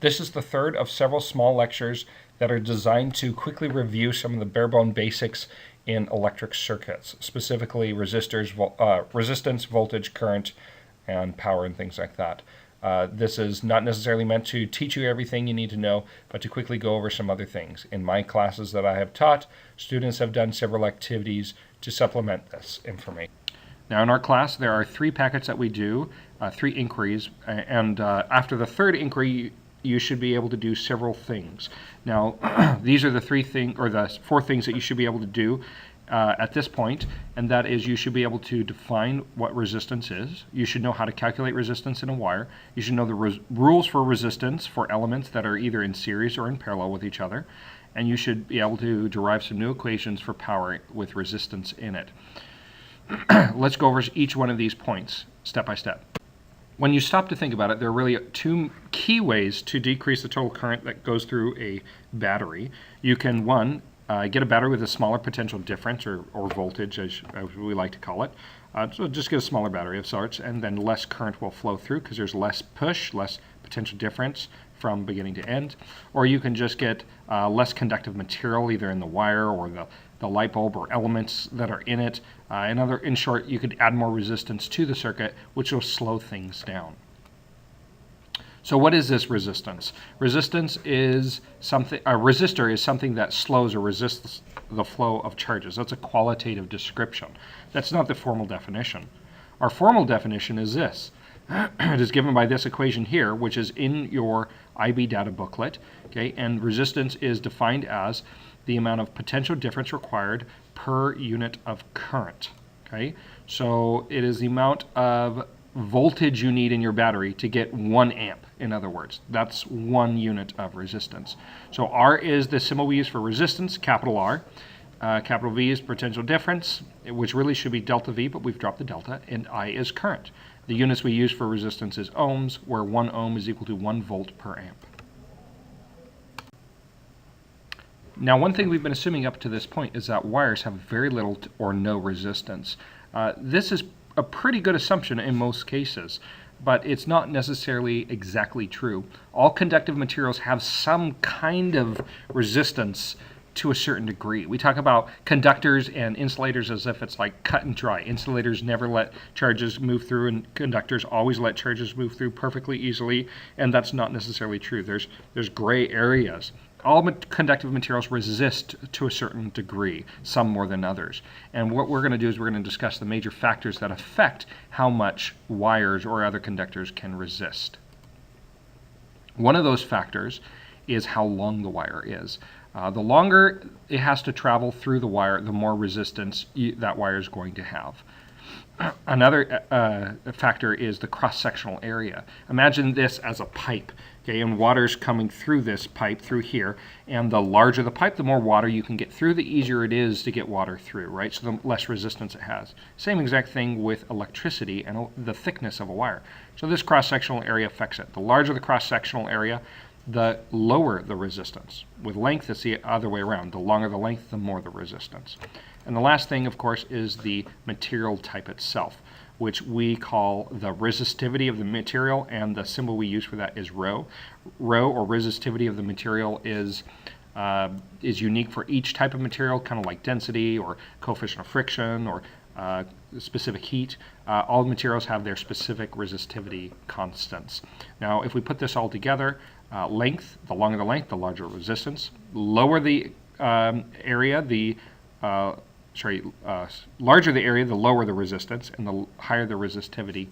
This is the third of several small lectures that are designed to quickly review some of the bare-bone basics in electric circuits, specifically resistors, resistance, voltage, current, and power, and things like that. This is not necessarily meant to teach you everything you need to know, but to quickly go over some other things. In my classes that I have taught, students have done several activities to supplement this information. Now in our class, there are 3 packets that we do, 3 inquiries, and after the third inquiry, you should be able to do several things. Now, these are the 4 things that you should be able to do at this point, and that is you should be able to define what resistance is. You should know how to calculate resistance in a wire. You should know the rules for resistance for elements that are either in series or in parallel with each other. And you should be able to derive some new equations for power with resistance in it. Let's go over each one of these points step by step. When you stop to think about it, there are really 2 key ways to decrease the total current that goes through a battery. You can, one, get a battery with a smaller potential difference, or voltage, as we like to call it. So just get a smaller battery of sorts, and then less current will flow through because there's less push, less potential difference from beginning to end. Or you can just get less conductive material, either in the wire or the light bulb or elements that are in it. In short, you could add more resistance to the circuit, which will slow things down. So what is this resistance? Resistance is something, a resistor is something that slows or resists the flow of charges. That's a qualitative description. That's not the formal definition. Our formal definition is this. It is given by this equation here, which is in your IB data booklet. Okay, and resistance is defined as the amount of potential difference required per unit of current. Okay, so it is the amount of voltage you need in your battery to get 1 amp. In other words, that's 1 unit of resistance. So R is the symbol we use for resistance, capital R. Capital V is potential difference, which really should be delta V, but we've dropped the delta, and I is current. The units we use for resistance is ohms, where 1 ohm is equal to 1 volt per amp. Now, one thing we've been assuming up to this point is that wires have very little or no resistance. This is a pretty good assumption in most cases, but it's not necessarily exactly true. All conductive materials have some kind of resistance to a certain degree. We talk about conductors and insulators as if it's like cut and dry. Insulators never let charges move through, and conductors always let charges move through perfectly easily, and that's not necessarily true. There's gray areas. All conductive materials resist to a certain degree, some more than others. And what we're going to do is we're going to discuss the major factors that affect how much wires or other conductors can resist. One of those factors is how long the wire is. The longer it has to travel through the wire, the more resistance that wire is going to have. Another factor is the cross-sectional area. Imagine this as a pipe, okay, and water's coming through this pipe through here, and the larger the pipe, the more water you can get through, the easier it is to get water through, right? So the less resistance it has. Same exact thing with electricity and the thickness of a wire. So this cross-sectional area affects it. The larger the cross-sectional area, the lower the resistance. With length, it's the other way around. The longer the length, the more the resistance. And the last thing, of course, is the material type itself, which we call the resistivity of the material, and the symbol we use for that is rho. Rho, or resistivity of the material, is unique for each type of material, kind of like density or coefficient of friction or specific heat. All materials have their specific resistivity constants. Now, if we put this all together, length, the longer the length, the larger resistance. Lower the area, larger the area, the lower the resistance, and the higher the resistivity,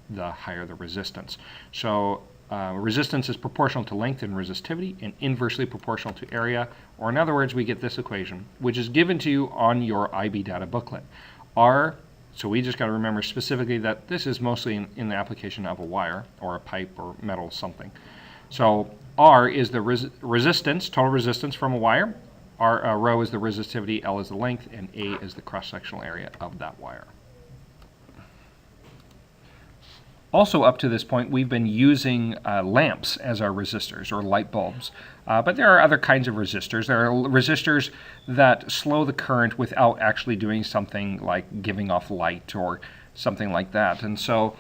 the higher the resistance. So resistance is proportional to length and resistivity, and inversely proportional to area, or in other words, we get this equation, which is given to you on your IB data booklet. R, so we just got to remember specifically that this is mostly in the application of a wire or a pipe or metal something. So R is the resistance, total resistance from a wire. Rho is the resistivity, L is the length, and A is the cross-sectional area of that wire. Also, up to this point, we've been using lamps as our resistors, or light bulbs. But there are other kinds of resistors. There are resistors that slow the current without actually doing something like giving off light or something like that. And so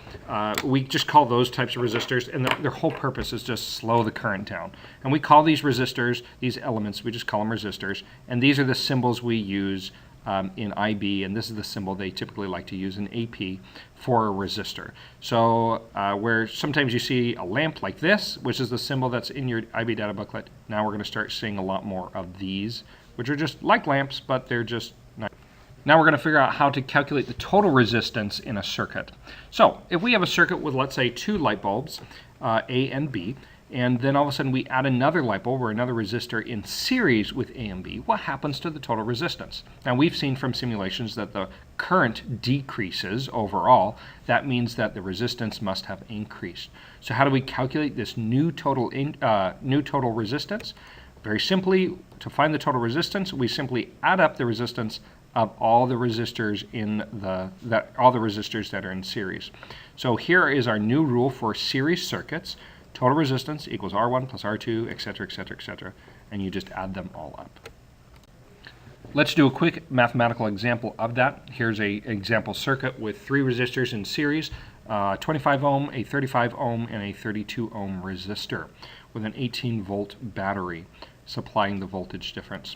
we just call those types of resistors, and their whole purpose is just slow the current down. And we call these resistors, these elements, we just call them resistors, and these are the symbols we use in IB, and this is the symbol they typically like to use in AP for a resistor. So where sometimes you see a lamp like this, which is the symbol that's in your IB data booklet, now we're going to start seeing a lot more of these, which are just like lamps, but they're just not. Now we're going to figure out how to calculate the total resistance in a circuit. So if we have a circuit with, let's say, two light bulbs, A and B, and then all of a sudden we add another light bulb or another resistor in series with A and B, what happens to the total resistance? Now we've seen from simulations that the current decreases overall. That means that the resistance must have increased. So how do we calculate this new total resistance? Very simply, to find the total resistance, we simply add up the resistance of all the resistors that are in series. So here is our new rule for series circuits. Total resistance equals R1 plus R2, etc., etc., etc., and you just add them all up. Let's do a quick mathematical example of that. Here's an example circuit with three resistors in series, 25 ohm, a 35 ohm, and a 32 ohm resistor with an 18 volt battery supplying the voltage difference.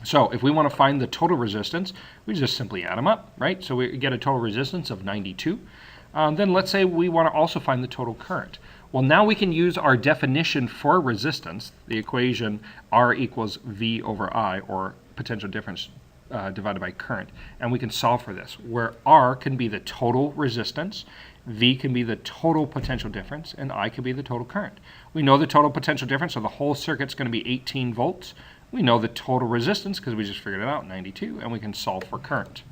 So if we want to find the total resistance, we just simply add them up, right? So we get a total resistance of 92. Then let's say we want to also find the total current. Well, now we can use our definition for resistance, the equation R equals V over I, or potential difference divided by current, and we can solve for this, where R can be the total resistance, V can be the total potential difference, and I can be the total current. We know the total potential difference, so the whole circuit's going to be 18 volts. We know the total resistance because we just figured it out, 92, and we can solve for current.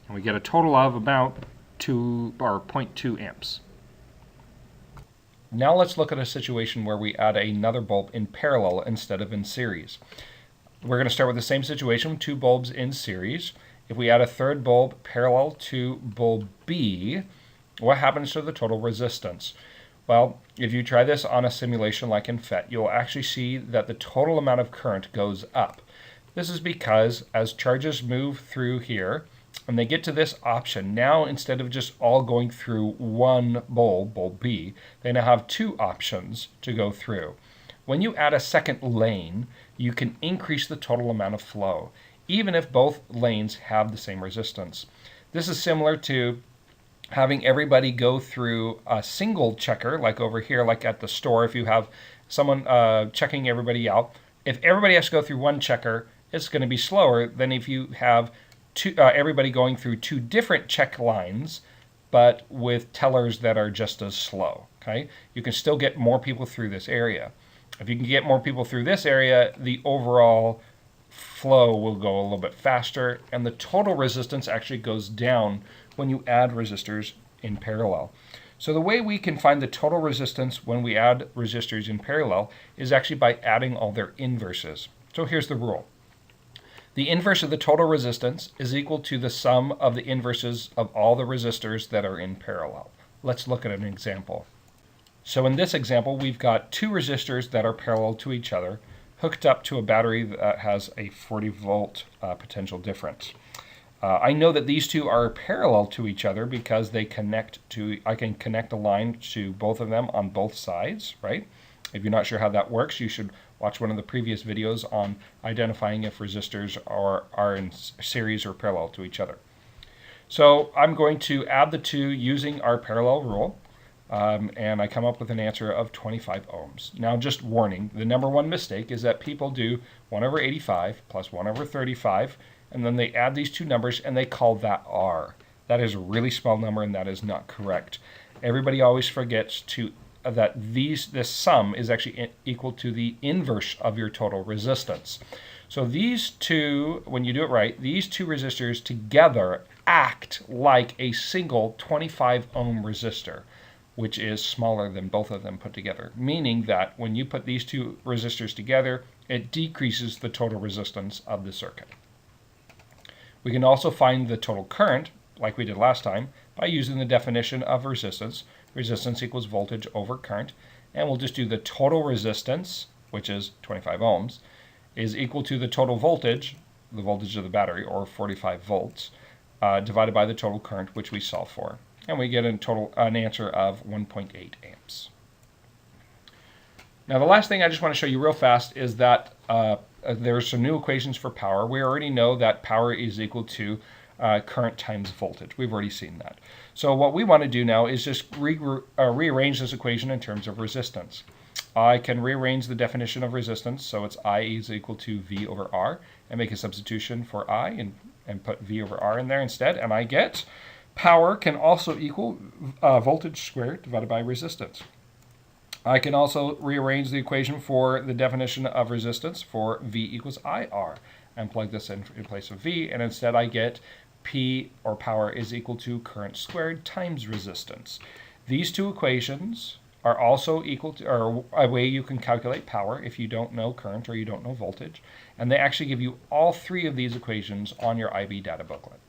And we get a total of about 0.2 amps. Now let's look at a situation where we add another bulb in parallel instead of in series. We're going to start with the same situation, two bulbs in series. If we add a third bulb parallel to bulb B, what happens to the total resistance? Well, if you try this on a simulation like in FET, you'll actually see that the total amount of current goes up. This is because as charges move through here, and they get to this option, now instead of just all going through one bulb, bulb B, they now have two options to go through. When you add a second lane, you can increase the total amount of flow, even if both lanes have the same resistance. This is similar to having everybody go through a single checker, like over here, like at the store, if you have someone checking everybody out. If everybody has to go through one checker, it's going to be slower than if you have everybody going through two different check lines, but with tellers that are just as slow. Okay, you can still get more people through this area. If you can get more people through this area, the overall flow will go a little bit faster, and the total resistance actually goes down when you add resistors in parallel. So the way we can find the total resistance when we add resistors in parallel is actually by adding all their inverses. So here's the rule. The inverse of the total resistance is equal to the sum of the inverses of all the resistors that are in parallel. Let's look at an example. So in this example, we've got two resistors that are parallel to each other, hooked up to a battery that has a 40 volt potential difference. I know that these two are parallel to each other because they I can connect a line to both of them on both sides, right? If you're not sure how that works, you should watch one of the previous videos on identifying if resistors are in series or parallel to each other. So I'm going to add the two using our parallel rule, and I come up with an answer of 25 ohms. Now, just warning, the number one mistake is that people do 1 over 85 plus 1 over 35, and then they add these two numbers and they call that R. That is a really small number, and that is not correct. Everybody always forgets that this sum is actually equal to the inverse of your total resistance. So these two, when you do it right, these two resistors together act like a single 25 ohm resistor, which is smaller than both of them put together, meaning that when you put these two resistors together, it decreases the total resistance of the circuit. We can also find the total current, like we did last time, by using the definition of resistance. Resistance equals voltage over current, and we'll just do the total resistance, which is 25 ohms, is equal to the total voltage, the voltage of the battery, or 45 volts, divided by the total current, which we solve for. And we get an answer of 1.8 amps. Now the last thing I just want to show you real fast is that there's some new equations for power. We already know that power is equal to current times voltage. We've already seen that. So what we want to do now is just rearrange this equation in terms of resistance. I can rearrange the definition of resistance, so it's I is equal to V over R, and make a substitution for I and put V over R in there instead, and I get power can also equal voltage squared divided by resistance. I can also rearrange the equation for the definition of resistance for V equals IR and plug this in place of V, and instead I get P, or power, is equal to current squared times resistance. These two equations are also equal to, or a way you can calculate power if you don't know current or you don't know voltage, and they actually give you all three of these equations on your IB data booklet.